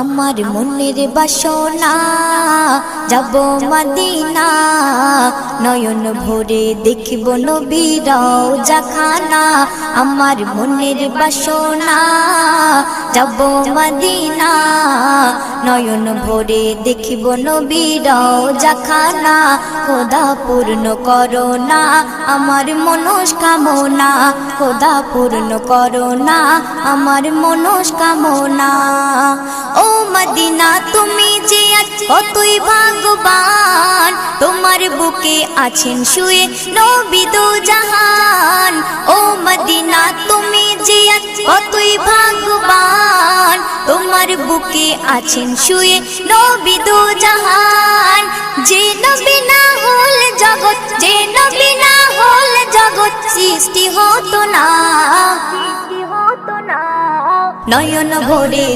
আমার মনের বাসনা যাব মদিনা, নয়ন ভরে দেখিব নবীর রওজাখানা। আমার মনের বাসনা যাব মদিনা, নয়ন ভরে দেখিব নবীর রওজাখানা। খোদা পূর্ণ করো না আমার মনস্কামনা, খোদা পূর্ণ করো না আমার মনস্কামনা। ও মদিনা তুমি যে আজ কতই ভাগ্যবান, তোমার বুকে আছেন শুয়ে নবী দো জাহান। ও মদিনা তুমি যে আজ কতই ভাগ্যবান, তোমার বুকে আছেন শুয়ে নবী দো জাহান। যে নবী না হল জগৎ, যে নবী না হল জগৎ সৃষ্টি হতো না, নয়ন ভরে